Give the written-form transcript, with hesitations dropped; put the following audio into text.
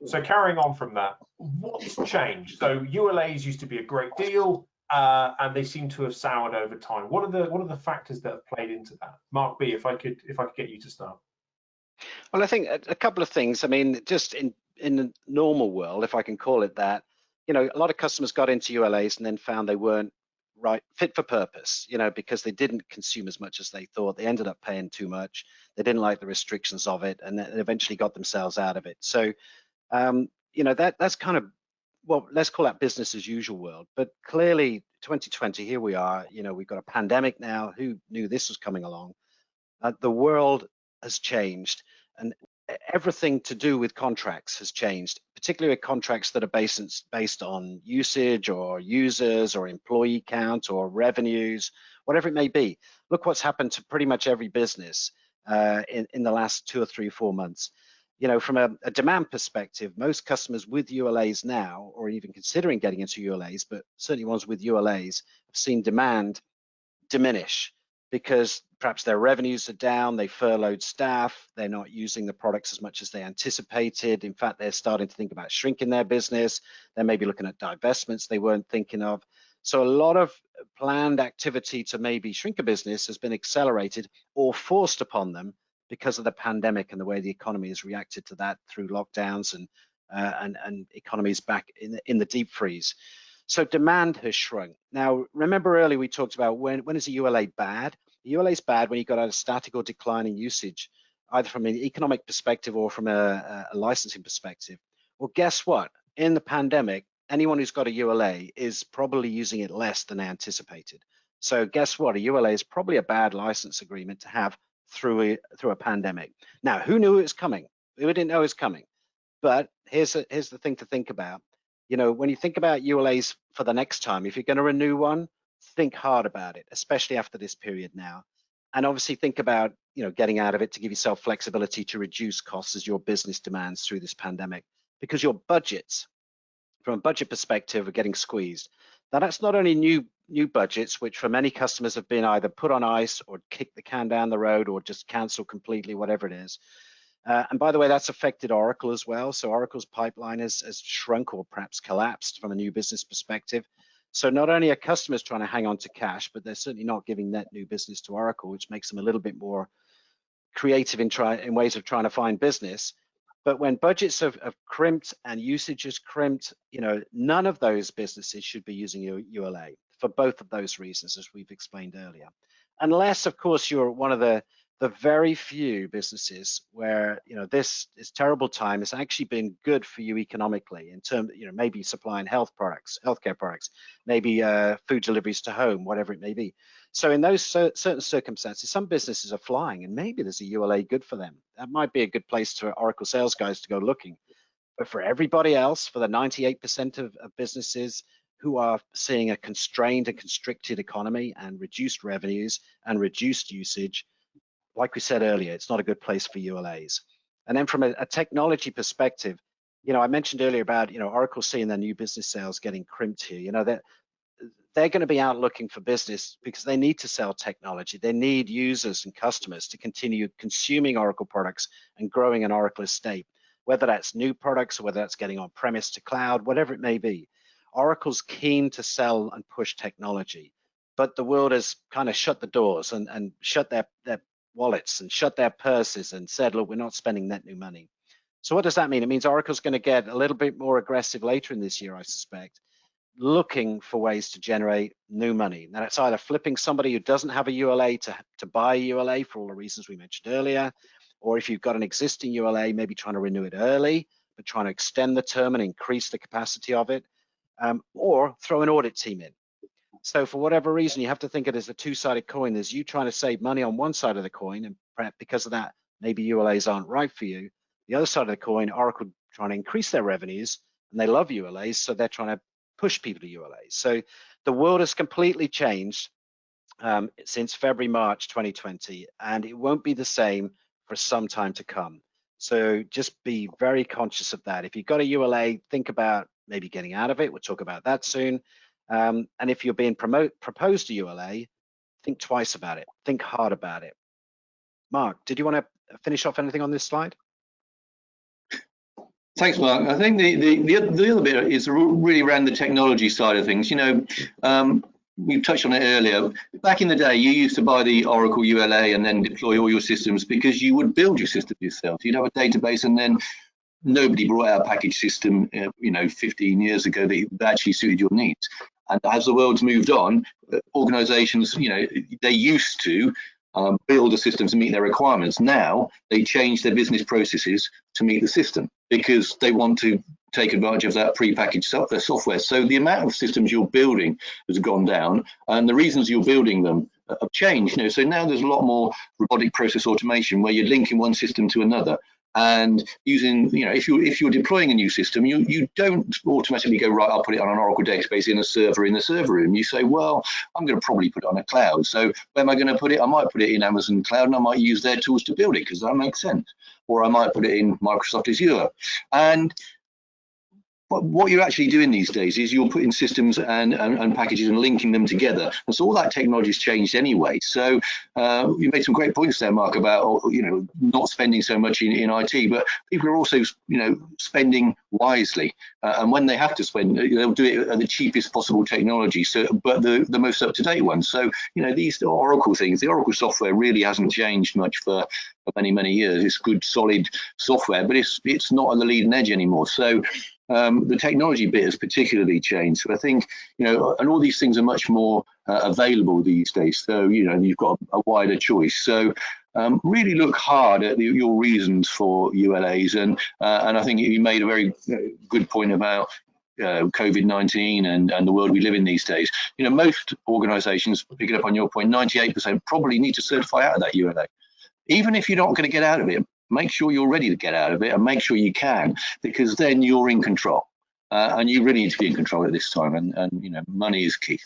So carrying on from that, what's changed? So ULAs used to be a great deal, and they seem to have soured over time. What are the factors that have played into that? Mark B, if I could get you to start. Well, I think a couple of things. I mean, just in the normal world, if I can call it that, a lot of customers got into ULAs and then found they weren't fit for purpose, because they didn't consume as much as they thought. They ended up paying too much. They didn't like the restrictions of it, and then eventually got themselves out of it. So, that's kind of, well, let's call that business as usual world. But clearly, 2020, here we are. We've got a pandemic now. Who knew this was coming along? The world has changed, and everything to do with contracts has changed, particularly with contracts that are based on usage or users or employee count or revenues, whatever it may be. Look what's happened to pretty much every business in the last 2 or 3 or 4 months. From a demand perspective, most customers with ULAs now, or even considering getting into ULAs, but certainly ones with ULAs, have seen demand diminish because perhaps their revenues are down, they furloughed staff, they're not using the products as much as they anticipated. In fact, they're starting to think about shrinking their business. They may be looking at divestments they weren't thinking of. So a lot of planned activity to maybe shrink a business has been accelerated or forced upon them because of the pandemic and the way the economy has reacted to that through lockdowns and economies back in the deep freeze. So demand has shrunk. Now, remember earlier we talked about when is a ULA bad? A ULA is bad when you've got a static or declining usage, either from an economic perspective or from a licensing perspective. Well, guess what? In the pandemic, anyone who's got a ULA is probably using it less than anticipated. So guess what? A ULA is probably a bad license agreement to have through a pandemic. Now, who knew it was coming? Who didn't know it was coming? But here's the thing to think about. When you think about ULAs for the next time, if you're going to renew one, think hard about it, especially after this period now. And obviously think about, getting out of it to give yourself flexibility to reduce costs as your business demands through this pandemic, because your budgets, from a budget perspective, are getting squeezed. Now, that's not only new budgets, which for many customers have been either put on ice or kicked the can down the road or just cancelled completely, whatever it is. And by the way, that's affected Oracle as well. So Oracle's pipeline has shrunk or perhaps collapsed from a new business perspective. So not only are customers trying to hang on to cash, but they're certainly not giving net new business to Oracle, which makes them a little bit more creative in ways of trying to find business. But when budgets have crimped and usage has crimped, none of those businesses should be using ULA for both of those reasons, as we've explained earlier. Unless, of course, you're one of the very few businesses where this terrible time has actually been good for you economically in terms, maybe supplying healthcare products, maybe food deliveries to home, whatever it may be. So in those certain circumstances, some businesses are flying, and maybe there's a ULA good for them. That might be a good place for Oracle sales guys to go looking. But for everybody else, for the 98% of businesses who are seeing a constrained and constricted economy and reduced revenues and reduced usage, like we said earlier, it's not a good place for ULAs. And then from a technology perspective, I mentioned earlier about, Oracle seeing their new business sales getting crimped here. They're going to be out looking for business because they need to sell technology. They need users and customers to continue consuming Oracle products and growing an Oracle estate, whether that's new products or whether that's getting on-premise to cloud, whatever it may be. Oracle's keen to sell and push technology, but the world has kind of shut the doors and shut their wallets and shut their purses and said, look, we're not spending net new money. So what does that mean? It means Oracle's going to get a little bit more aggressive later in this year, I suspect, looking for ways to generate new money. Now, it's either flipping somebody who doesn't have a ULA to buy a ULA for all the reasons we mentioned earlier, or if you've got an existing ULA, maybe trying to renew it early, but trying to extend the term and increase the capacity of it, or throw an audit team in. So for whatever reason, you have to think of it as a two-sided coin. There's you trying to save money on one side of the coin, and perhaps because of that, maybe ULAs aren't right for you. The other side of the coin, Oracle trying to increase their revenues, and they love ULAs, so they're trying to push people to ULAs. So the world has completely changed since February, March 2020, and it won't be the same for some time to come. So just be very conscious of that. If you've got a ULA, think about maybe getting out of it. We'll talk about that soon. And if you're being proposed to ULA, think twice about it. Think hard about it. Mark, did you want to finish off anything on this slide? Thanks, Mark. I think the other bit is really around the technology side of things. We touched on it earlier. Back in the day, you used to buy the Oracle ULA and then deploy all your systems because you would build your system yourself. You'd have a database, and then nobody brought out a package system, 15 years ago that actually suited your needs. And as the world's moved on, organizations, they used to build the systems to meet their requirements. Now they change their business processes to meet the system because they want to take advantage of that pre-packaged software. So the amount of systems you're building has gone down, and the reasons you're building them have changed. So now there's a lot more robotic process automation where you're linking one system to another. And using, if you're deploying a new system, you don't automatically go, right, I'll put it on an Oracle database in a server in the server room. You say, well, I'm going to probably put it on a cloud. So where am I going to put it? I might put it in Amazon Cloud, and I might use their tools to build it because that makes sense. Or I might put it in Microsoft Azure. And what you're actually doing these days is you're putting systems and packages and linking them together. And so all that technology has changed anyway. So you made some great points there, Mark, about not spending so much in IT, but people are also spending wisely. And when they have to spend, they'll do it at the cheapest possible technology. So, but the most up-to-date one. So these Oracle things, the Oracle software really hasn't changed much for many years. It's good, solid software, but it's not on the leading edge anymore. So the technology bit has particularly changed. So I think, and all these things are much more available these days. So, you've got a wider choice. So really look hard at your reasons for ULAs. And I think you made a very good point about COVID-19 and the world we live in these days. Most organizations, picking up on your point, 98% probably need to certify out of that ULA. Even if you're not going to get out of it, make sure you're ready to get out of it and make sure you can, because then you're in control. And you really need to be in control at this time. And money is key.